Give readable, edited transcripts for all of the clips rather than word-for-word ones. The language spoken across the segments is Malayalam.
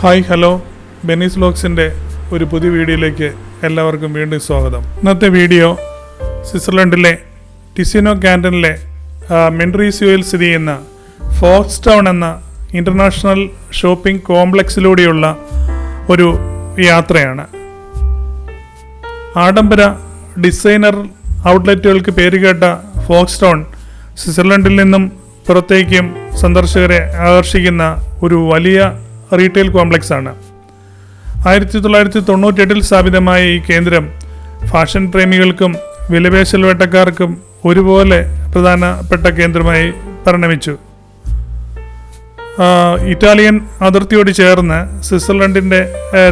ഹായ് ഹലോ ബെനീസ് വ്ലോഗ്സിൻ്റെ ഒരു പുതിയ വീഡിയോയിലേക്ക് എല്ലാവർക്കും വീണ്ടും സ്വാഗതം. ഇന്നത്തെ വീഡിയോ സ്വിറ്റ്സർലൻഡിലെ ടിസിനോ കാൻറ്റണിലെ മെൻഡ്രീസിയോയിൽ സ്ഥിതി ചെയ്യുന്ന ഫോക്സ് ടൗൺ എന്ന ഇൻ്റർനാഷണൽ ഷോപ്പിംഗ് കോംപ്ലക്സിലൂടെയുള്ള ഒരു യാത്രയാണ്. ആഡംബര ഡിസൈനർ ഔട്ട്ലെറ്റുകൾക്ക് പേരുകേട്ട ഫോക്സ് ടൗൺ സ്വിറ്റ്സർലൻഡിൽ നിന്നും പുറത്തേക്കും സന്ദർശകരെ ആകർഷിക്കുന്ന ഒരു വലിയ റീറ്റെയിൽ കോംപ്ലക്സ് ആണ്. 1998 സ്ഥാപിതമായ ഈ കേന്ദ്രം ഫാഷൻ പ്രേമികൾക്കും വിലപേശൽ വേട്ടക്കാർക്കും ഒരുപോലെ പ്രധാനപ്പെട്ട കേന്ദ്രമായി പരിണമിച്ചു. ഇറ്റാലിയൻ അതിർത്തിയോട് ചേർന്ന് സ്വിറ്റ്സർലൻഡിൻ്റെ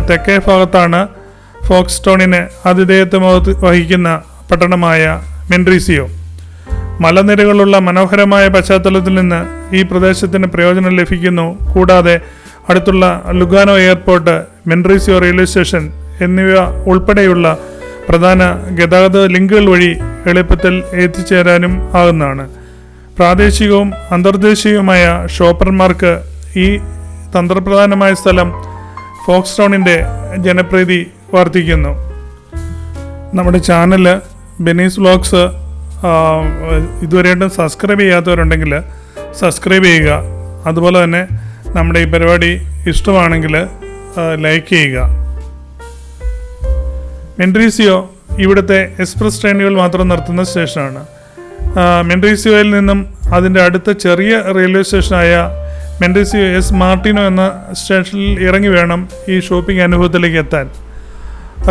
തെക്കേ ഭാഗത്താണ് ഫോക്സ് ടൗണിന് ആതിഥേയത്വം വഹിക്കുന്ന പട്ടണമായ മെൻഡ്രീസിയോ. മലനിരകളുള്ള മനോഹരമായ പശ്ചാത്തലത്തിൽ നിന്ന് ഈ പ്രദേശത്തിന് പ്രയോജനം ലഭിക്കുന്നു. കൂടാതെ അടുത്തുള്ള ലുഗാനോ എയർപോർട്ട്, മെൻഡ്രീസിയോ റെയിൽവേ സ്റ്റേഷൻ എന്നിവ ഉൾപ്പെടെയുള്ള പ്രധാന ഗതാഗത ലിങ്കുകൾ വഴി എളുപ്പത്തിൽ എത്തിച്ചേരാനും ആകുന്നതാണ്. പ്രാദേശികവും അന്തർദേശീയവുമായ ഷോപ്പർമാർക്ക് ഈ തന്ത്രപ്രധാനമായ സ്ഥലം ഫോക്സ് ടൗണിൻ്റെ ജനപ്രീതി വർദ്ധിക്കുന്നു. നമ്മുടെ ചാനൽ ബെനീസ് വ്ലോഗ്സ് ഇതുവരെയായിട്ടും സബ്സ്ക്രൈബ് ചെയ്യാത്തവരുണ്ടെങ്കിൽ സബ്സ്ക്രൈബ് ചെയ്യുക. അതുപോലെ തന്നെ നമ്മുടെ ഈ പരിപാടി ഇഷ്ടമാണെങ്കിൽ ലൈക്ക് ചെയ്യുക. മെൻഡ്രീസിയോ ഇവിടുത്തെ എക്സ്പ്രസ് ട്രെയിനുകൾ മാത്രം നിർത്തുന്ന സ്റ്റേഷനാണ്. മെൻഡ്രീസിയോയിൽ നിന്നും അതിൻ്റെ അടുത്ത ചെറിയ റെയിൽവേ സ്റ്റേഷനായ മെൻഡ്രീസിയോ എസ് മാർട്ടിനോ എന്ന സ്റ്റേഷനിൽ ഇറങ്ങി വേണം ഈ ഷോപ്പിംഗ് അനുഭവത്തിലേക്ക് എത്താൻ.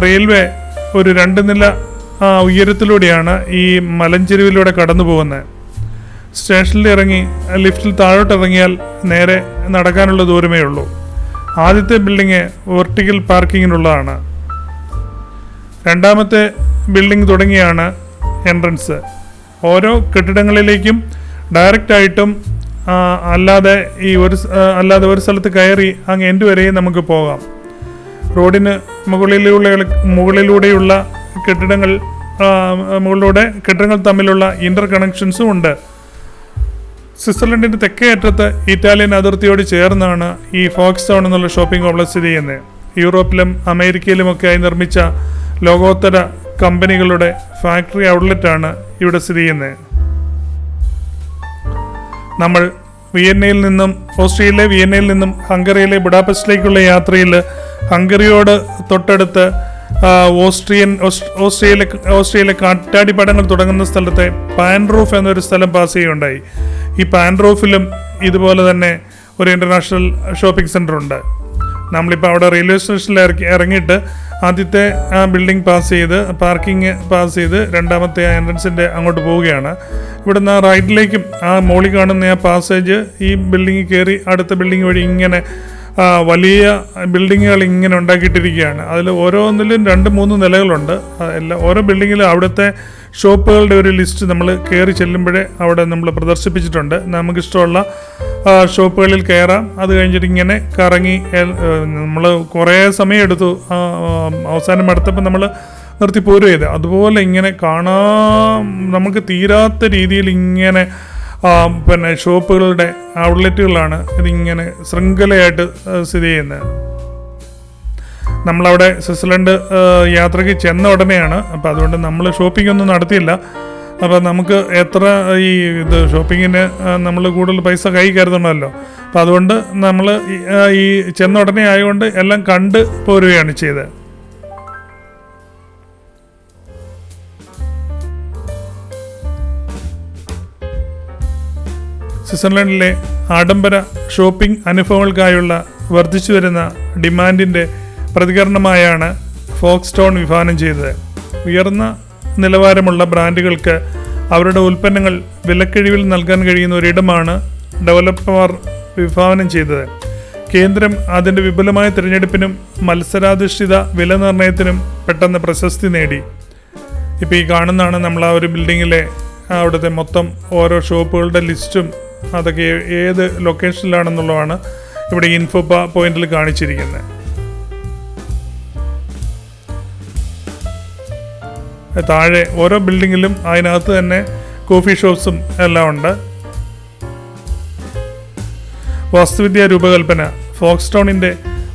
റെയിൽവേ ഒരു 2 നില ഉയരത്തിലൂടെയാണ് ഈ മലഞ്ചെരുവിലൂടെ കടന്നു പോകുന്നത്. സ്റ്റേഷനിൽ ഇറങ്ങി ലിഫ്റ്റിൽ താഴോട്ടിറങ്ങിയാൽ നേരെ നടക്കാനുള്ള ദൂരമേ ഉള്ളൂ. ആദ്യത്തെ ബിൽഡിങ് വെർട്ടിക്കൽ പാർക്കിങ്ങിനുള്ളതാണ്. രണ്ടാമത്തെ ബിൽഡിംഗ് തുടങ്ങിയാണ് എൻട്രൻസ്. ഓരോ കെട്ടിടങ്ങളിലേക്കും ഡയറക്റ്റായിട്ടും അല്ലാതെ ഒരു സ്ഥലത്ത് കയറി അങ്ങ് എൻഡ് വരെയും നമുക്ക് പോകാം. റോഡിന് മുകളിലൂടെയുള്ള കെട്ടിടങ്ങൾ തമ്മിലുള്ള ഇന്റർ കണക്ഷൻസും ഉണ്ട്. സ്വിറ്റ്സർലൻഡിൻ്റെ തെക്കേ അറ്റത്ത് ഇറ്റാലിയൻ അതിർത്തിയോട് ചേർന്നാണ് ഈ ഫോക്സ് ടൗൺ എന്നുള്ള ഷോപ്പിംഗ് കോംപ്ലക്സ് സ്ഥിതി ചെയ്യുന്നത്. യൂറോപ്പിലും അമേരിക്കയിലുമൊക്കെയായി നിർമ്മിച്ച ലോകോത്തര കമ്പനികളുടെ ഫാക്ടറി ഔട്ട്ലെറ്റാണ് ഇവിടെ സ്ഥിതി ചെയ്യുന്നത്. നമ്മൾ ഓസ്ട്രിയയിലെ വിയന്നയിൽ നിന്നും ഹംഗറിയിലെ ബുഡാപെസ്റ്റിലേക്കുള്ള യാത്രയിൽ ഹംഗറിയോട് തൊട്ടടുത്ത് ഓസ്ട്രിയയിലെ കാറ്റാടിപ്പാടങ്ങൾ തുടങ്ങുന്ന സ്ഥലത്തെ പാൻറൂഫ് എന്നൊരു സ്ഥലം പാസ് ചെയ്യുകയുണ്ടായി. ഈ പാൻറൂഫിലും ഇതുപോലെ തന്നെ ഒരു ഇൻ്റർനാഷണൽ ഷോപ്പിംഗ് സെൻ്റർ ഉണ്ട്. നമ്മളിപ്പോൾ അവിടെ റെയിൽവേ സ്റ്റേഷനിൽ ഇറങ്ങിയിട്ട് ആദ്യത്തെ ബിൽഡിംഗ് പാർക്കിംഗ് പാസ് ചെയ്ത് രണ്ടാമത്തെ എൻട്രൻസിൻ്റെ അങ്ങോട്ട് പോവുകയാണ്. ഇവിടുന്ന് റൈറ്റിലേക്കും മോളിൽ കാണുന്ന പാസേജ് ഈ ബിൽഡിങ്ങിൽ കയറി അടുത്ത ബിൽഡിംഗ് വഴി ഇങ്ങനെ വലിയ ബിൽഡിങ്ങുകൾ ഇങ്ങനെ ഉണ്ടാക്കിയിട്ടിരിക്കുകയാണ്. അതിൽ ഓരോന്നിലും 2-3 നിലകളുണ്ട്. ഓരോ ബിൽഡിങ്ങിലും അവിടുത്തെ ഷോപ്പുകളുടെ ഒരു ലിസ്റ്റ് നമ്മൾ കയറി ചെല്ലുമ്പോഴേ അവിടെ നമ്മൾ പ്രദർശിപ്പിച്ചിട്ടുണ്ട്. നമുക്കിഷ്ടമുള്ള ഷോപ്പുകളിൽ കയറാം. അത് കഴിഞ്ഞിട്ട് ഇങ്ങനെ കറങ്ങി നമ്മൾ കുറേ സമയം എടുത്തു. അവസാനം അടുത്തപ്പോൾ നമ്മൾ നിർത്തി പോരും ചെയ്ത്. അതുപോലെ ഇങ്ങനെ നമുക്ക് തീരാത്ത രീതിയിൽ ഇങ്ങനെ ഷോപ്പുകളുടെ ഔട്ട്ലെറ്റുകളാണ് ഇതിങ്ങനെ ശൃംഖലയായിട്ട് സ്ഥിതി ചെയ്യുന്നത്. നമ്മളവിടെ സ്വിറ്റ്സർലൻഡ് യാത്രയ്ക്ക് ചെന്ന ഉടനെയാണ്. അപ്പോൾ അതുകൊണ്ട് നമ്മൾ ഷോപ്പിംഗ് ഒന്നും നടത്തിയില്ല. അപ്പോൾ നമുക്ക് ഷോപ്പിങ്ങിന് നമ്മൾ കൂടുതൽ പൈസ കൈ കരുതണമല്ലോ. അപ്പോൾ അതുകൊണ്ട് നമ്മൾ ഈ ചെന്ന ഉടനെ ആയതുകൊണ്ട് എല്ലാം കണ്ട് പോരുകയാണ് ചെയ്തത്. സ്വിറ്റ്സർലൻഡിലെ ആഡംബര ഷോപ്പിംഗ് അനുഭവങ്ങൾക്കായുള്ള വർദ്ധിച്ചു വരുന്ന ഡിമാൻഡിൻ്റെ പ്രതികരണമായാണ് ഫോക്സ് ടൗൺ വിഭാവനം ചെയ്തത്. ഉയർന്ന നിലവാരമുള്ള ബ്രാൻഡുകൾക്ക് അവരുടെ ഉൽപ്പന്നങ്ങൾ വിലക്കിഴിവിൽ നൽകാൻ കഴിയുന്ന ഒരിടമാണ് ഡെവലപ്പർമാർ വിഭാവനം ചെയ്തത്. കേന്ദ്രം അതിൻ്റെ വിപുലമായ തിരഞ്ഞെടുപ്പിനും മത്സരാധിഷ്ഠിത വില നിർണ്ണയത്തിനും പെട്ടെന്ന് പ്രശസ്തി നേടി. ഇപ്പോൾ ഈ കാണുന്നതാണ് നമ്മൾ ഒരു ബിൽഡിങ്ങിലെ അവിടുത്തെ മൊത്തം ഓരോ ഷോപ്പുകളുടെ ലിസ്റ്റും അതൊക്കെ ഏത് ലൊക്കേഷനിലാണെന്നുള്ളതാണ് ഇവിടെ ഇൻഫോ പോയിന്റിൽ കാണിച്ചിരിക്കുന്നത്. താഴെ ഓരോ ബിൽഡിങ്ങിലും അതിനകത്ത് തന്നെ കോഫി ഷോപ്സും എല്ലാം ഉണ്ട്. വാസ്തുവിദ്യാ രൂപകൽപ്പന ഫോക്സ് ടൗണിൻ്റെ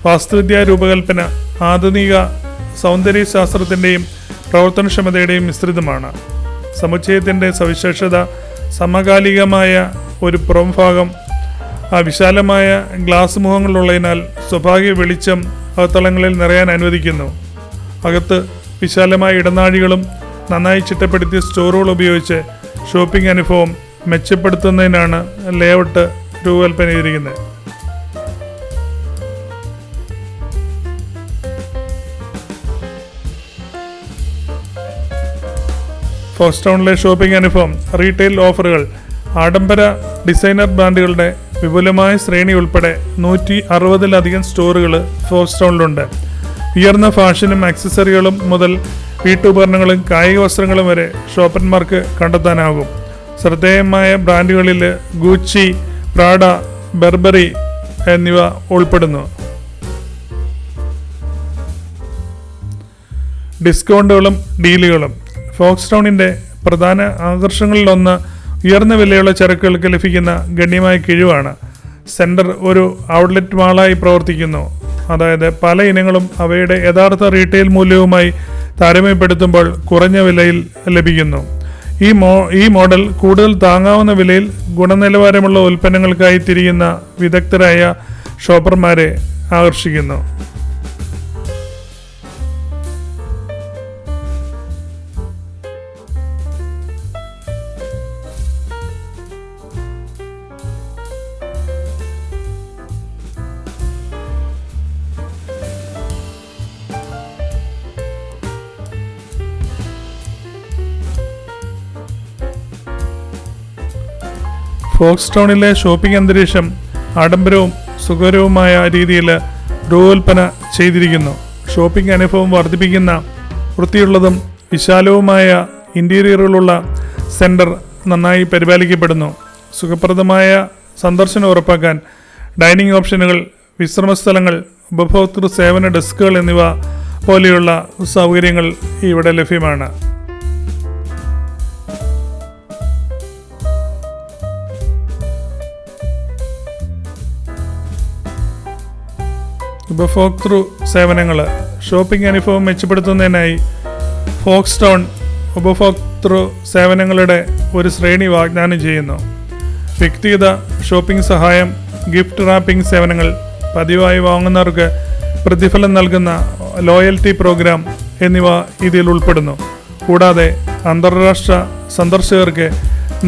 വാസ്തുവിദ്യാ രൂപകൽപ്പന ആധുനിക സൗന്ദര്യശാസ്ത്രത്തിൻ്റെയും പ്രവർത്തനക്ഷമതയുടെയും മിശ്രിതമാണ്. സമുച്ചയത്തിൻ്റെ സവിശേഷത സമകാലികമായ ഒരു പുറംഭാഗം വിശാലമായ ഗ്ലാസ് മുഖങ്ങളുള്ളതിനാൽ സ്വാഭാവിക വെളിച്ചം അകത്തളങ്ങളിൽ നിറയാൻ അനുവദിക്കുന്നു. അകത്ത് വിശാലമായ ഇടനാഴികളും നന്നായി ചിട്ടപ്പെടുത്തിയ സ്റ്റോറുകൾ ഉപയോഗിച്ച് ഷോപ്പിംഗ് അനുഭവം മെച്ചപ്പെടുത്തുന്നതിനാണ് ലേഔട്ട് രൂപകൽപ്പന ചെയ്തിരിക്കുന്നത്. ഫോക്സ്റ്റൗണിലെ ഷോപ്പിംഗ് അനുഭവം. റീറ്റെയിൽ ഓഫറുകൾ. ആഡംബര ഡിസൈനർ ബ്രാൻഡുകളുടെ വിപുലമായ ശ്രേണി ഉൾപ്പെടെ 160-ലധികം സ്റ്റോറുകൾ ഫോക്സ്റ്റൗണിലുണ്ട്. ഉയർന്ന ഫാഷനും ആക്സസറികളും മുതൽ വീട്ടുപകരണങ്ങളും കായിക വസ്ത്രങ്ങളും വരെ ഷോപ്പർമാർക്ക് കണ്ടെത്താനാകും. ശ്രദ്ധേയമായ ബ്രാൻഡുകളിൽ ഗൂച്ചി, പ്രാഡ, ബർബറി എന്നിവ ഉൾപ്പെടുന്നു. ഡിസ്കൗണ്ടുകളും ഡീലുകളും. ഫോക്സ്റ്റൗണിൻ്റെ പ്രധാന ആകർഷണങ്ങളിലൊന്ന് ഉയർന്ന വിലയുള്ള ചരക്കുകൾക്ക് ലഭിക്കുന്ന ഗണ്യമായ കിഴിവാണ്. സെൻറ്റർ ഒരു ഔട്ട്ലെറ്റ് മാളായി പ്രവർത്തിക്കുന്നു. അതായത് പല ഇനങ്ങളും അവയുടെ യഥാർത്ഥ റീറ്റെയിൽ മൂല്യവുമായി താരതമ്യപ്പെടുത്തുമ്പോൾ കുറഞ്ഞ വിലയിൽ ലഭിക്കുന്നു. ഈ മോഡൽ കൂടുതൽ താങ്ങാവുന്ന വിലയിൽ ഗുണനിലവാരമുള്ള ഉൽപ്പന്നങ്ങൾക്കായി തിരിയുന്ന വിദഗ്ധരായ ഷോപ്പർമാരെ ആകർഷിക്കുന്നു. ഫോക്സ്റ്റൗണിലെ ഷോപ്പിംഗ് അന്തരീക്ഷം ആഡംബരവും സുഖകരവുമായ രീതിയിൽ രൂപകൽപ്പന ചെയ്തിരിക്കുന്നു. ഷോപ്പിംഗ് അനുഭവം വർദ്ധിപ്പിക്കുന്ന വൃത്തിയുള്ളതും വിശാലവുമായ ഇൻറ്റീരിയറുകളുള്ള സെൻറ്റർ നന്നായി പരിപാലിക്കപ്പെടുന്നു. സുഖപ്രദമായ സന്ദർശനം ഉറപ്പാക്കാൻ ഡൈനിങ് ഓപ്ഷനുകൾ, വിശ്രമസ്ഥലങ്ങൾ, ഉപഭോക്തൃ സേവന ഡെസ്കുകൾ എന്നിവ പോലെയുള്ള സൗകര്യങ്ങൾ ഇവിടെ ലഭ്യമാണ്. ഉപഭോക്തൃ സേവനങ്ങൾ. ഷോപ്പിംഗ് അനുഭവം മെച്ചപ്പെടുത്തുന്നതിനായി ഫോക്സ്റ്റൗൺ ഉപഭോക്തൃ സേവനങ്ങളുടെ ഒരു ശ്രേണി വാഗ്ദാനം ചെയ്യുന്നു. വ്യക്തിഗത ഷോപ്പിംഗ് സഹായം, ഗിഫ്റ്റ് റാപ്പിംഗ് സേവനങ്ങൾ, പതിവായി വാങ്ങുന്നവർക്ക് പ്രതിഫലം നൽകുന്ന ലോയൽറ്റി പ്രോഗ്രാം എന്നിവ ഇതിൽ ഉൾപ്പെടുന്നു. കൂടാതെ അന്താരാഷ്ട്ര സന്ദർശകർക്ക്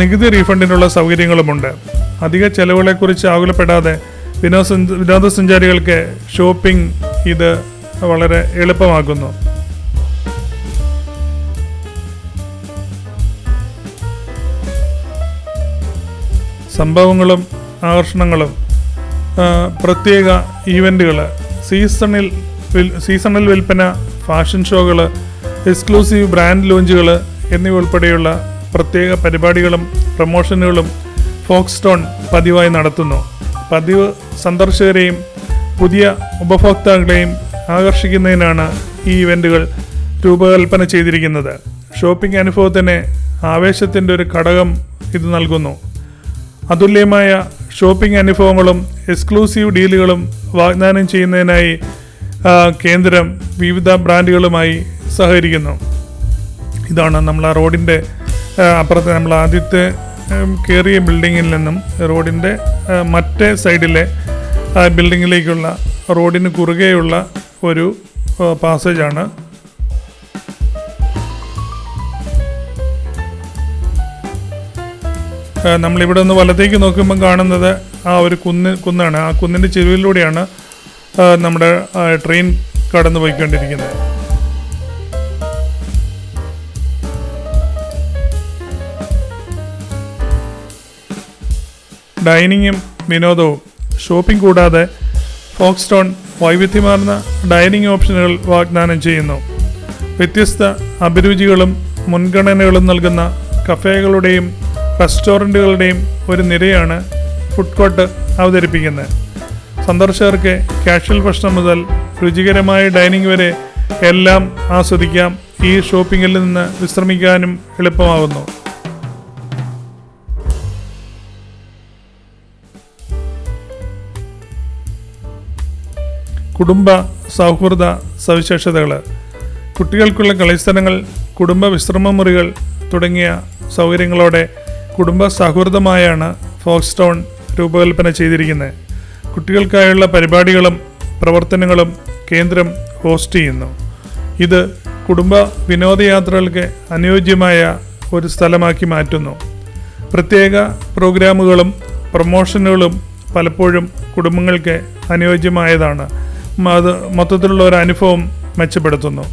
നികുതി റീഫണ്ടിനുള്ള സൗകര്യങ്ങളുമുണ്ട്. അധിക ചെലവുകളെക്കുറിച്ച് ആകുലപ്പെടാതെ വിനോദസഞ്ചാരികൾക്ക് ഷോപ്പിംഗ് ഇത് വളരെ എളുപ്പമാക്കുന്നു. സംഭവങ്ങളും ആകർഷണങ്ങളും. പ്രത്യേക ഈവൻറ്റുകൾ, സീസണൽ വിൽപ്പന, ഫാഷൻ ഷോകൾ, എക്സ്ക്ലൂസീവ് ബ്രാൻഡ് ലോഞ്ചുകൾ എന്നിവ ഉൾപ്പെടെയുള്ള പ്രത്യേക പരിപാടികളും പ്രമോഷനുകളും ഫോക്സ്റ്റൗൺ പതിവായി നടത്തുന്നു. പതിവ് സന്ദർശകരെയും പുതിയ ഉപഭോക്താക്കളെയും ആകർഷിക്കുന്നതിനാണ് ഈ ഇവൻറ്റുകൾ രൂപകൽപ്പന ചെയ്തിരിക്കുന്നത്. ഷോപ്പിംഗ് അനുഭവത്തിന് ആവേശത്തിൻ്റെ ഒരു ഘടകം ഇത് നൽകുന്നു. അതുല്യമായ ഷോപ്പിംഗ് അനുഭവങ്ങളും എക്സ്ക്ലൂസീവ് ഡീലുകളും വാഗ്ദാനം ചെയ്യുന്നതിനായി കേന്ദ്രം വിവിധ ബ്രാൻഡുകളുമായി സഹകരിക്കുന്നു. ഇതാണ് നമ്മൾ ആ റോഡിൻ്റെ അപ്പുറത്തെ നമ്മൾ ആദ്യത്തെ കയറിയ ബിൽഡിങ്ങിൽ നിന്നും റോഡിൻ്റെ മറ്റേ സൈഡിലെ ബിൽഡിങ്ങിലേക്കുള്ള റോഡിന് കുറുകെയുള്ള ഒരു പാസേജാണ്. നമ്മളിവിടെ നിന്ന് വലത്തേക്ക് നോക്കുമ്പോൾ കാണുന്നത് ആ ഒരു കുന്നാണ്. ആ കുന്നിൻ്റെ ചെരുവിലൂടെയാണ് നമ്മുടെ ട്രെയിൻ കടന്നു പോയിക്കൊണ്ടിരിക്കുന്നത്. ഡൈനിങ്ങും വിനോദവും. ഷോപ്പിംഗ് കൂടാതെ ഫോക്സ്റ്റൗൺ വൈവിധ്യമാർന്ന ഡൈനിങ് ഓപ്ഷനുകൾ വാഗ്ദാനം ചെയ്യുന്നു. വ്യത്യസ്ത അഭിരുചികളും മുൻഗണനകളും നൽകുന്ന കഫേകളുടെയും റെസ്റ്റോറൻറ്റുകളുടെയും ഒരു നിരയാണ് ഫുഡ് കോർട്ട് അവതരിപ്പിക്കുന്നത്. സന്ദർശകർക്ക് കാഷ്വൽ ഭക്ഷണം മുതൽ രുചികരമായ ഡൈനിങ് വരെ എല്ലാം ആസ്വദിക്കാം. ഈ ഷോപ്പിങ്ങിൽ നിന്ന് വിശ്രമിക്കാനും എളുപ്പമാകുന്നു. കുടുംബ സൗഹൃദ സവിശേഷതകൾ. കുട്ടികൾക്കുള്ള കളിസ്ഥലങ്ങൾ, കുടുംബ വിശ്രമ മുറികൾ തുടങ്ങിയ സൗകര്യങ്ങളോടെ കുടുംബ സൗഹൃദമായാണ് ഫോക്സ്റ്റോൺ രൂപകൽപ്പന ചെയ്തിരിക്കുന്നത്. കുട്ടികൾക്കായുള്ള പരിപാടികളും പ്രവർത്തനങ്ങളും കേന്ദ്രം ഹോസ്റ്റ് ചെയ്യുന്നു. ഇത് കുടുംബ വിനോദയാത്രകൾക്ക് അനുയോജ്യമായ ഒരു സ്ഥലമാക്കി മാറ്റുന്നു. പ്രത്യേക പ്രോഗ്രാമുകളും പ്രൊമോഷനുകളും പലപ്പോഴും കുടുംബങ്ങൾക്ക് അനുയോജ്യമായതാണ്. അത് മൊത്തത്തിലുള്ള ഒരു അനുഭവം മെച്ചപ്പെടുത്തുന്നു.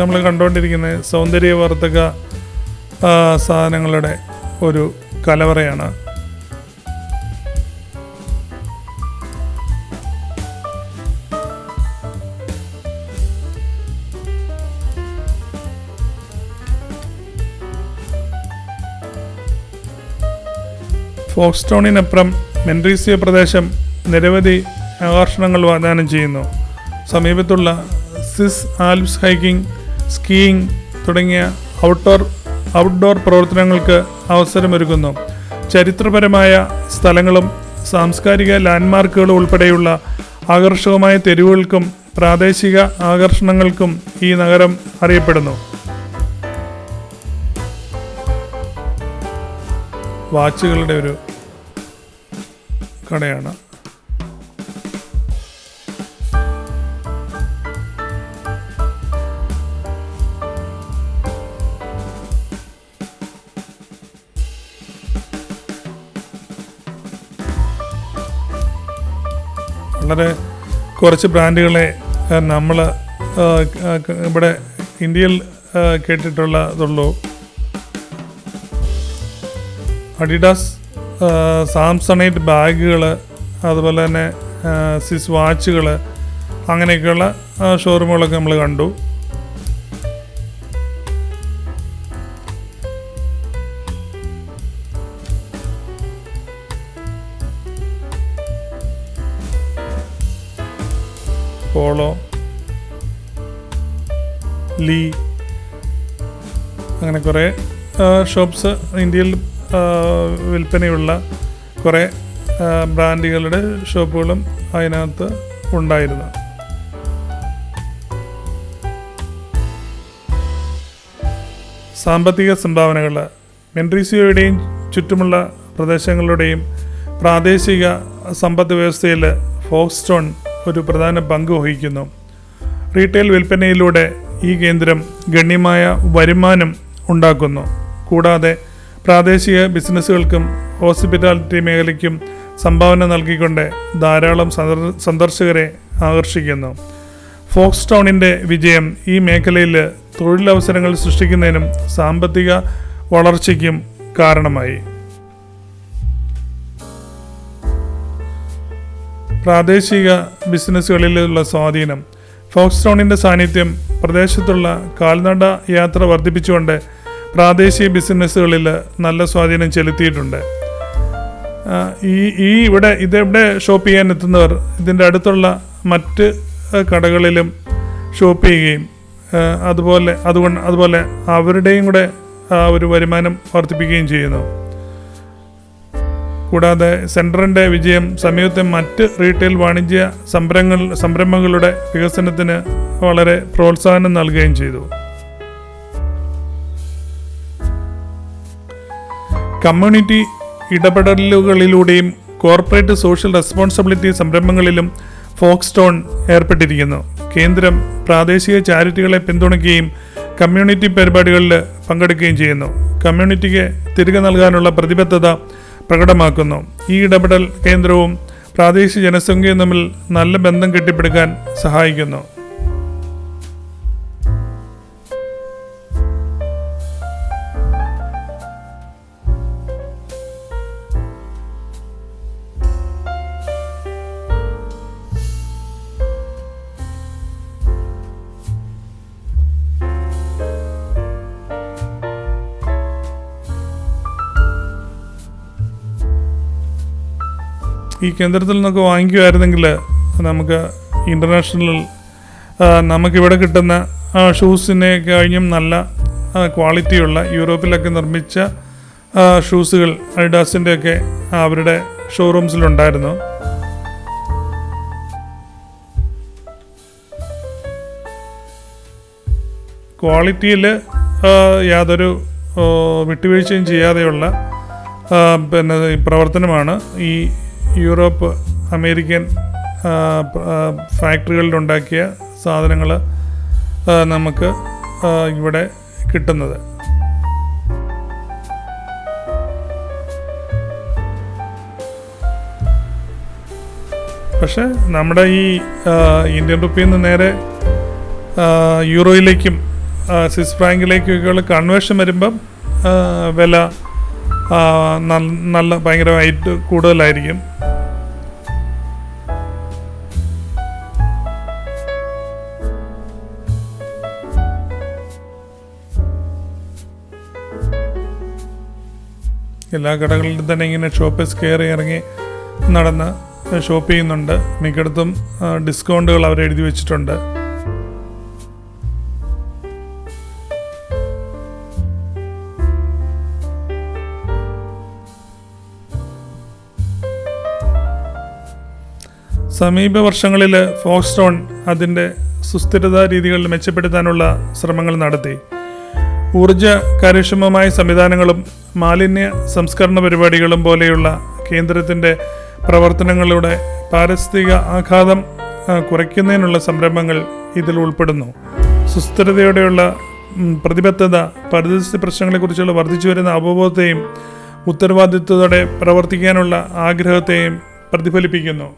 നമ്മൾ കണ്ടുകൊണ്ടിരിക്കുന്ന സൗന്ദര്യവർദ്ധക സാധനങ്ങളുടെ ഒരു കലവറയാണ്. ഫോക്സ്റ്റോണിനപ്പുറം മെൻറീസിയ പ്രദേശം നിരവധി ആകർഷണങ്ങൾ വാഗ്ദാനം ചെയ്യുന്നു. സമീപത്തുള്ള സ്വിസ് ആൽപ്സ് ഹൈക്കിംഗ്, സ്കീയിങ് തുടങ്ങിയ ഔട്ട്ഡോർ പ്രവർത്തനങ്ങൾക്ക് അവസരമൊരുക്കുന്നു. ചരിത്രപരമായ സ്ഥലങ്ങളും സാംസ്കാരിക ലാൻഡ്മാർക്കുകളും ഉൾപ്പെടെയുള്ള ആകർഷകമായ തെരുവുകൾക്കും പ്രാദേശിക ആകർഷണങ്ങൾക്കും ഈ നഗരം അറിയപ്പെടുന്നു. വാച്ചുകളുടെ ഒരു കടയാണ്. വളരെ കുറച്ച് ബ്രാൻഡുകളെ നമ്മൾ ഇവിടെ ഇന്ത്യയിൽ കേട്ടിട്ടുള്ളതുള്ളൂ. അഡിഡാസ്, സാംസണൈറ്റ് ബാഗുകൾ, അതുപോലെ തന്നെ സിസ് വാച്ചുകൾ, അങ്ങനെയൊക്കെയുള്ള ഷോറൂമുകളൊക്കെ നമ്മൾ കണ്ടു. പോളോ, ലീ, അങ്ങനെ കുറേ ഷോപ്സ് ഇന്ത്യയിൽ വിൽപ്പനയുള്ള കുറേ ബ്രാൻഡുകളുടെ ഷോപ്പുകളും അതിനകത്ത് ഉണ്ടായിരുന്നു. സാമ്പത്തിക സംഭാവനകൾ. മെൻറീസിയോയുടെയും ചുറ്റുമുള്ള പ്രദേശങ്ങളുടെയും പ്രാദേശിക സമ്പദ് വ്യവസ്ഥയിൽ ഫോക്സ്റ്റോൺ ഒരു പ്രധാന പങ്ക് വഹിക്കുന്നു. റീറ്റെയിൽ വിൽപ്പനയിലൂടെ ഈ കേന്ദ്രം ഗണ്യമായ വരുമാനം ഉണ്ടാക്കുന്നു. കൂടാതെ പ്രാദേശിക ബിസിനസ്സുകൾക്കും ഹോസ്പിറ്റാലിറ്റി മേഖലയ്ക്കും സംഭാവന നൽകിക്കൊണ്ട് ധാരാളം സന്ദർശകരെ ആകർഷിക്കുന്നു. ഫോക്സ്റ്റോണിൻ്റെ വിജയം ഈ മേഖലയിൽ തൊഴിലവസരങ്ങൾ സൃഷ്ടിക്കുന്നതിനും സാമ്പത്തിക വളർച്ചയ്ക്കും കാരണമായി. പ്രാദേശിക ബിസിനസ്സുകളിലുള്ള സ്വാധീനം. ഫോക്സ്റ്റോണിൻ്റെ സാന്നിധ്യം പ്രദേശത്തുള്ള കാൽനട യാത്ര വർദ്ധിപ്പിച്ചുകൊണ്ട് പ്രാദേശിക ബിസിനസ്സുകളിൽ നല്ല സ്വാധീനം ചെലുത്തിയിട്ടുണ്ട്. ഇതിവിടെ ഷോപ്പ് ചെയ്യാൻ എത്തുന്നവർ ഇതിൻ്റെ അടുത്തുള്ള മറ്റ് കടകളിലും ഷോപ്പ് ചെയ്യുകയും അതുപോലെ അവരുടെയും കൂടെ ഒരു വരുമാനം വർദ്ധിപ്പിക്കുകയും ചെയ്യുന്നു. കൂടാതെ സെൻറ്ററിൻ്റെ വിജയം സമീപത്തെ മറ്റ് റീറ്റെയിൽ വാണിജ്യ സംരംഭങ്ങളുടെ വികസനത്തിന് വളരെ പ്രോത്സാഹനം നൽകുകയും ചെയ്തു. കമ്മ്യൂണിറ്റി ഇടപെടലുകളിലൂടെയും കോർപ്പറേറ്റ് സോഷ്യൽ റെസ്പോൺസിബിലിറ്റി സംരംഭങ്ങളിലും ഫോക്സ്റ്റോൺ ഏർപ്പെട്ടിരിക്കുന്നു. കേന്ദ്രം പ്രാദേശിക ചാരിറ്റികളെ പിന്തുണയ്ക്കുകയും കമ്മ്യൂണിറ്റി പരിപാടികളിൽ പങ്കെടുക്കുകയും ചെയ്യുന്നു. കമ്മ്യൂണിറ്റിക്ക് തിരികെ നൽകാനുള്ള പ്രതിബദ്ധത പ്രകടമാക്കുന്നു. ഈ ഇടപെടൽ കേന്ദ്രവും പ്രാദേശിക ജനസംഖ്യയും തമ്മിൽ നല്ല ബന്ധം കെട്ടിപ്പടുക്കാൻ സഹായിക്കുന്നു. ഈ കേന്ദ്രത്തിൽ നിന്നൊക്കെ വാങ്ങിക്കുമായിരുന്നെങ്കിൽ നമുക്ക് ഇൻ്റർനാഷണൽ നമുക്കിവിടെ കിട്ടുന്ന ഷൂസിനെ കഴിഞ്ഞും നല്ല ക്വാളിറ്റിയുള്ള യൂറോപ്പിലൊക്കെ നിർമ്മിച്ച ഷൂസുകൾ അഡിഡാസിൻ്റെയൊക്കെ അവരുടെ ഷോറൂംസിലുണ്ടായിരുന്നു. ക്വാളിറ്റിയിൽ യാതൊരു വിട്ടുവീഴ്ചയും ചെയ്യാതെയുള്ള പിന്നെ പ്രവർത്തനമാണ് ഈ യൂറോപ്പ് അമേരിക്കൻ ഫാക്ടറികളിലുണ്ടാക്കിയ സാധനങ്ങൾ നമുക്ക് ഇവിടെ കിട്ടുന്നത്. പക്ഷേ നമ്മുടെ ഈ ഇന്ത്യൻ റുപ്പിയിൽ നിന്ന് നേരെ യൂറോയിലേക്കും സ്വിസ് ഫ്രാങ്കിലേക്കൊക്കെയുള്ള കൺവേർഷൻ വരുമ്പം വില നല്ല ഭയങ്കരമായിട്ട് കൂടുതലായിരിക്കും. എല്ലാ കടകളിലും തന്നെ ഇങ്ങനെ ഷോപ്പേഴ്സ് കയറി ഇറങ്ങി നടന്ന് ഷോപ്പ് ചെയ്യുന്നുണ്ട്. മിക്കയിടത്തും ഡിസ്കൗണ്ടുകൾ അവർ എഴുതി വെച്ചിട്ടുണ്ട്. സമീപ വർഷങ്ങളിൽ ഫോക്സ്ട്രോൺ അതിൻ്റെ സുസ്ഥിരതാ രീതികളിൽ മെച്ചപ്പെടുത്താനുള്ള ശ്രമങ്ങൾ നടത്തി. ഊർജ കാര്യക്ഷമമായ സംവിധാനങ്ങളും മാലിന്യ സംസ്കരണ പരിപാടികളും പോലെയുള്ള കേന്ദ്രത്തിൻ്റെ പ്രവർത്തനങ്ങളുടെ പാരിസ്ഥിതിക ആഘാതം കുറയ്ക്കുന്നതിനുള്ള സംരംഭങ്ങൾ ഇതിൽ ഉൾപ്പെടുന്നു. സുസ്ഥിരതയോടെയുള്ള പ്രതിബദ്ധത പരിസ്ഥിതി പ്രശ്നങ്ങളെക്കുറിച്ചുള്ള വർദ്ധിച്ചു വരുന്ന അവബോധത്തെയും ഉത്തരവാദിത്വത്തോടെ പ്രവർത്തിക്കാനുള്ള ആഗ്രഹത്തെയും പ്രതിഫലിപ്പിക്കുന്നു.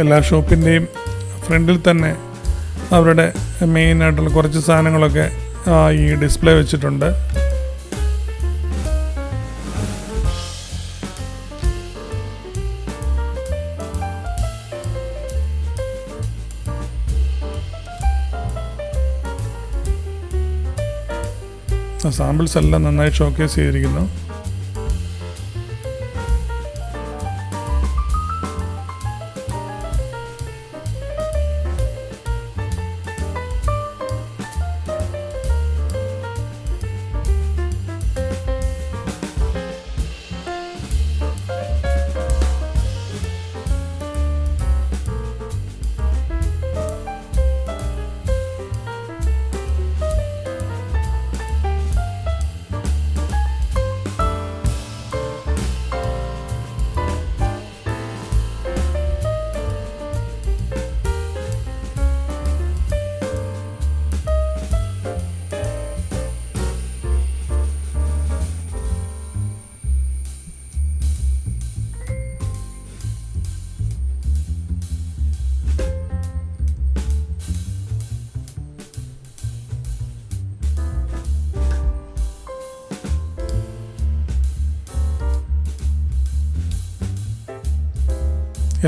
എല്ലാ ഷോപ്പിൻ്റെയും ഫ്രണ്ടിൽ തന്നെ അവരുടെ മെയിനായിട്ടുള്ള കുറച്ച് സാധനങ്ങളൊക്കെ ഈ ഡിസ്പ്ലേ വെച്ചിട്ടുണ്ട്. സാമ്പിൾസ് എല്ലാം നന്നായി ഷോക്കേസ് ചെയ്തിരിക്കുന്നു.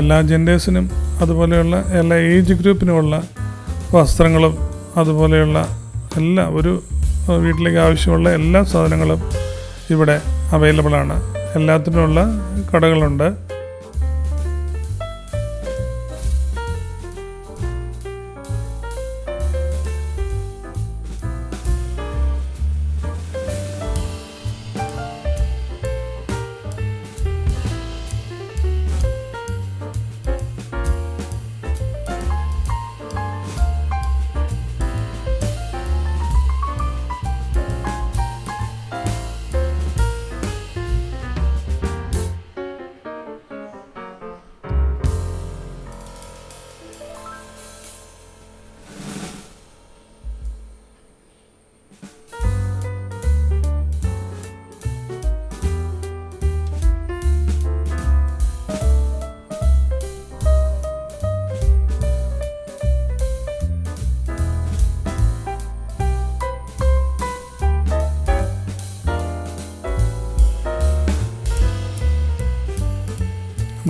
എല്ലാ ജെൻഡേഴ്സിനും അതുപോലെയുള്ള എല്ലാ ഏജ് ഗ്രൂപ്പിനുമുള്ള വസ്ത്രങ്ങളും അതുപോലെയുള്ള എല്ലാ ഒരു വീട്ടിലേക്ക് ആവശ്യമുള്ള എല്ലാ സാധനങ്ങളും ഇവിടെ അവൈലബിളാണ്. എല്ലാത്തിനുമുള്ള കടകളുണ്ട്.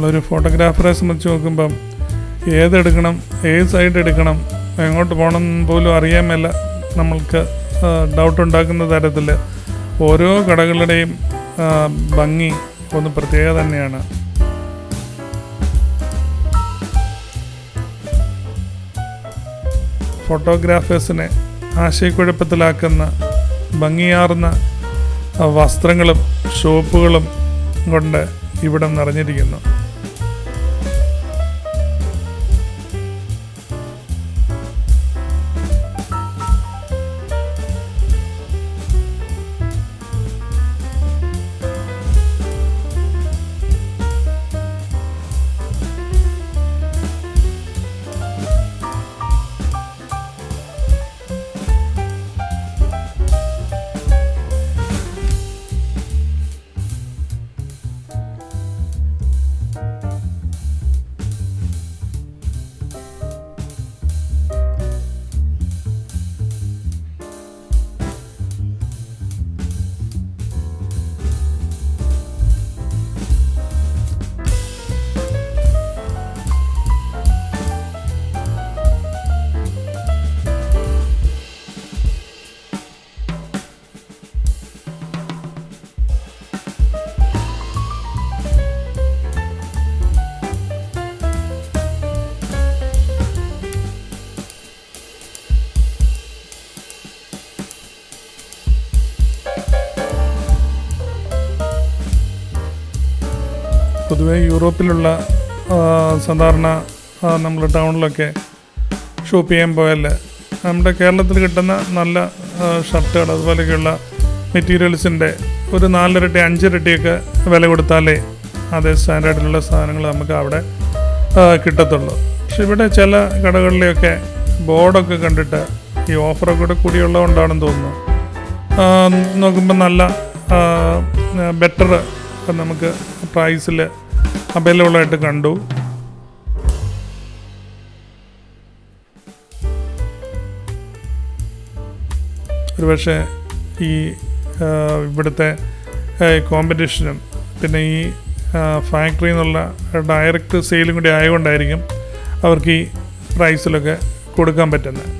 നമ്മളൊരു ഫോട്ടോഗ്രാഫറെ സംബന്ധിച്ച് നോക്കുമ്പം ഏതെടുക്കണം, ഏത് സൈഡ് എടുക്കണം, എങ്ങോട്ട് പോകണം പോലും അറിയാൻ മേല നമ്മൾക്ക് ഡൗട്ട് ഉണ്ടാക്കുന്ന തരത്തിൽ ഓരോ കടകളുടെയും ഭംഗി ഒന്ന് പ്രത്യേക തന്നെയാണ്. ഫോട്ടോഗ്രാഫേഴ്സിനെ ആശയക്കുഴപ്പത്തിലാക്കുന്ന ഭംഗിയാർന്ന വസ്ത്രങ്ങളും ഷോപ്പുകളും കൊണ്ട് ഇവിടം നിറഞ്ഞിരിക്കുന്നു. പൊതുവേ യൂറോപ്പിലുള്ള സാധാരണ നമ്മൾ ടൗണിലൊക്കെ ഷോപ്പ് ചെയ്യാൻ പോയാൽ നമ്മുടെ കേരളത്തിൽ കിട്ടുന്ന നല്ല ഷർട്ടുകൾ അതുപോലെയൊക്കെയുള്ള മെറ്റീരിയൽസിൻ്റെ ഒരു 4 ഇരട്ടി 5 ഇരട്ടിയൊക്കെ വില കൊടുത്താലേ അതേ സ്റ്റാൻഡേർഡിലുള്ള സാധനങ്ങൾ നമുക്ക് അവിടെ കിട്ടത്തുള്ളൂ. പക്ഷെ ഇവിടെ ചില കടകളിലെയൊക്കെ ബോർഡൊക്കെ കണ്ടിട്ട് ഈ ഓഫറൊക്കെ കൂടെ കൂടിയുള്ളതുകൊണ്ടാണെന്ന് തോന്നുന്നു നോക്കുമ്പോൾ നല്ല ബെറ്റർ നമുക്ക് പ്രൈസിൽ അവൈലബിളായിട്ട് കണ്ടു. ഒരുപക്ഷെ ഈ ഇവിടുത്തെ കോമ്പറ്റീഷനും പിന്നെ ഈ ഫാക്ടറിയിൽ നിന്നുള്ള ഡയറക്റ്റ് സെയിലും കൂടി ആയതുകൊണ്ടായിരിക്കും അവർക്ക് ഈ പ്രൈസിലൊക്കെ കൊടുക്കാൻ പറ്റുന്നത്.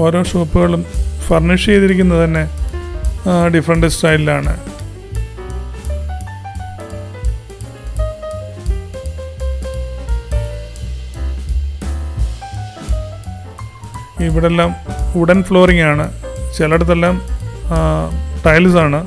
ഓരോ ഷോപ്പുകളും ഫർണിഷ് ചെയ്തിരിക്കുന്നത് തന്നെ ഡിഫറെൻ്റ് സ്റ്റൈലിലാണ്. ഇവിടെല്ലാം വുഡൻ ഫ്ലോറിംഗ് ആണ്, ചിലയിടത്തെല്ലാം ടൈൽസാണ്.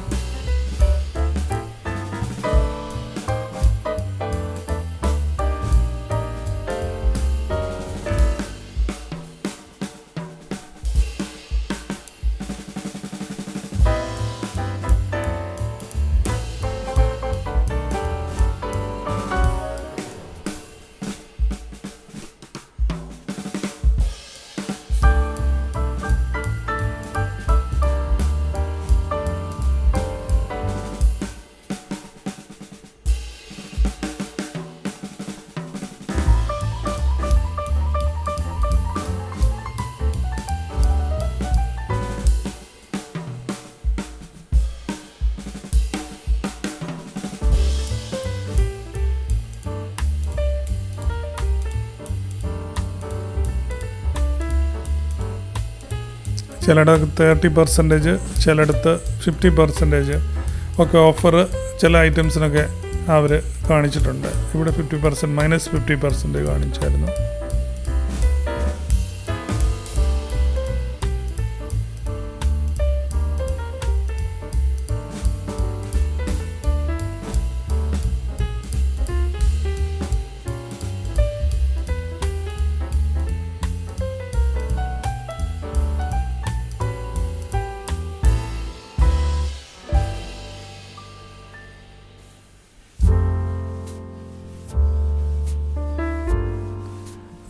ചിലയിടത്ത് 30%, ചിലയിടത്ത് 50% ഒക്കെ ഓഫർ ചില ഐറ്റംസിനൊക്കെ അവർ കാണിച്ചിട്ടുണ്ട്. ഇവിടെ 50% -50% കാണിച്ചായിരുന്നു.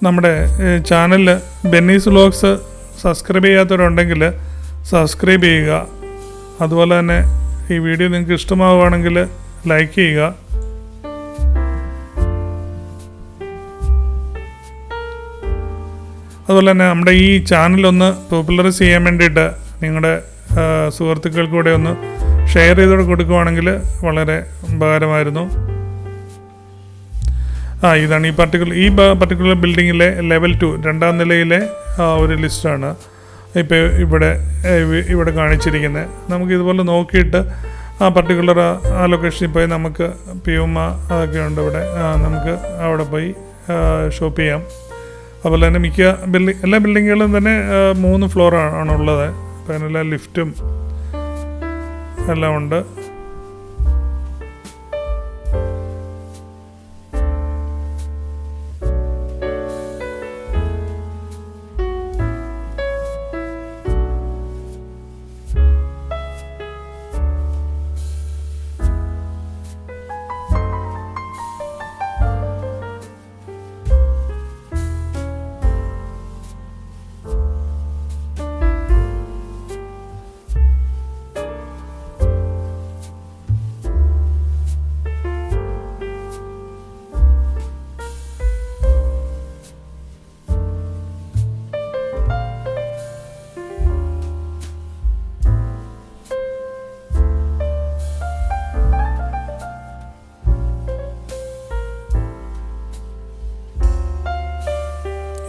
നമ്മുടെ ചാനലിൽ ബെന്നീസ് വ്ലോഗ്സ് സബ്സ്ക്രൈബ് ചെയ്യാത്തവരുണ്ടെങ്കിൽ സബ്സ്ക്രൈബ് ചെയ്യുക. അതുപോലെ തന്നെ ഈ വീഡിയോ നിങ്ങൾക്ക് ഇഷ്ടമാവുകയാണെങ്കിൽ ലൈക്ക് ചെയ്യുക. അതുപോലെ തന്നെ നമ്മുടെ ഈ ചാനലൊന്ന് പോപ്പുലറൈസ് ചെയ്യാൻ വേണ്ടിയിട്ട് നിങ്ങളുടെ സുഹൃത്തുക്കൾക്കൂടെ ഒന്ന് ഷെയർ ചെയ്തോടെ കൊടുക്കുകയാണെങ്കിൽ വളരെ ഉപകാരമായിരുന്നു. ഇതാണ് ഈ പർട്ടിക്കുലർ ബിൽഡിങ്ങിലെ ലെവൽ 2 2ാം നിലയിലെ ഒരു ലിസ്റ്റാണ് ഇപ്പോൾ ഇവിടെ കാണിച്ചിരിക്കുന്നത്. നമുക്കിതുപോലെ നോക്കിയിട്ട് ആ പർട്ടിക്കുലർ ആ ലൊക്കേഷനിൽ പോയി നമുക്ക് പിയൂമ അതൊക്കെ ഉണ്ട് ഇവിടെ, നമുക്ക് അവിടെ പോയി ഷോപ്പ് ചെയ്യാം. അതുപോലെ തന്നെ എല്ലാ ബിൽഡിങ്ങുകളും തന്നെ 3 ഫ്ലോറാണുള്ളത്. അപ്പോൾ അതിനെല്ലാ ലിഫ്റ്റും എല്ലാം ഉണ്ട്.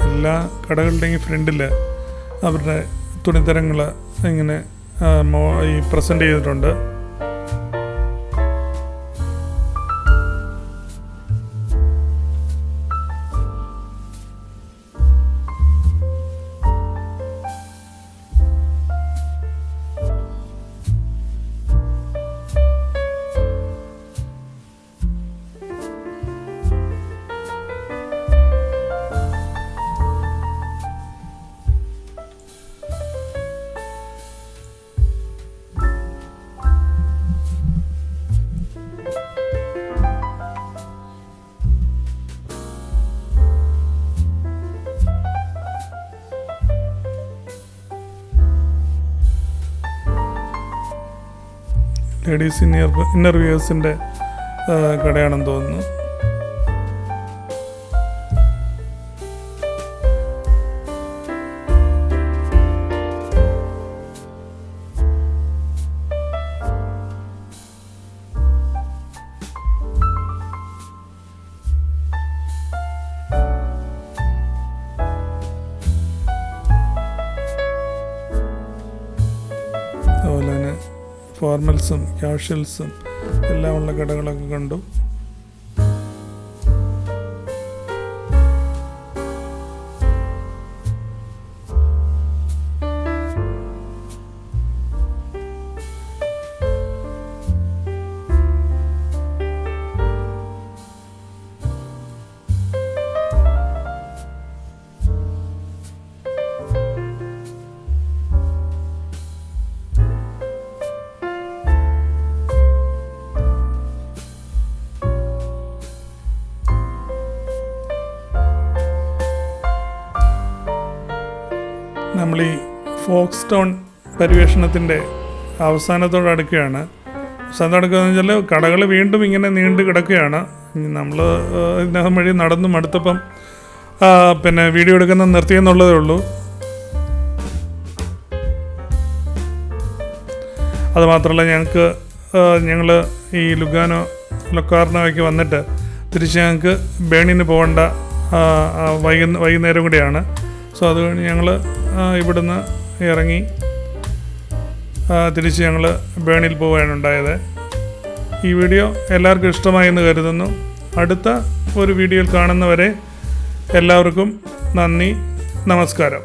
എല്ലാ കടകളുടെയും ഫ്രണ്ടിൽ അവരുടെ തുണിത്തരങ്ങൾ ഇങ്ങനെ പ്രസൻറ്റ് ചെയ്തിട്ടുണ്ട്. ലേഡീസ് ഇന്നർ വിയേഴ്സിൻ്റെ കടയാണെന്ന് തോന്നുന്നു. അതുപോലെ തന്നെ ഫോർമൽസും ക്യാഷ്വൽസും എല്ലാം ഉള്ള കടകളൊക്കെ കണ്ടു. നമ്മൾ ഈ ഫോക്സ് ടൗൺ പര്യവേഷണത്തിൻ്റെ അവസാനത്തോട് അടുക്കുകയാണ്. അവസാനത്തോടടുക്കുകയെന്ന് വെച്ചാൽ കടകൾ വീണ്ടും ഇങ്ങനെ നീണ്ടു കിടക്കുകയാണ്. നമ്മൾ ഇതിനകം വഴി നടന്നു മടുത്തപ്പം വീഡിയോ എടുക്കുന്ന നിർത്തിയെന്നുള്ളതേ ഉള്ളൂ. അതുമാത്രമല്ല ഞങ്ങൾ ഈ ലൊക്കാർണോയ്ക്ക് വന്നിട്ട് തിരിച്ച് ഞങ്ങൾക്ക് ബേണിന് പോകേണ്ട വൈകുന്നേരം കൂടിയാണ്. സോ അത് കഴിഞ്ഞ് ഞങ്ങൾ ഇവിടുന്ന് ഇറങ്ങി തിരിച്ച് ഞങ്ങൾ ബേണിൽ പോവുകയാണ് ഉണ്ടായത്. ഈ വീഡിയോ എല്ലാവർക്കും ഇഷ്ടമായി എന്ന് കരുതുന്നു. അടുത്ത ഒരു വീഡിയോയിൽ കാണുന്നവരെ എല്ലാവർക്കും നന്ദി, നമസ്കാരം.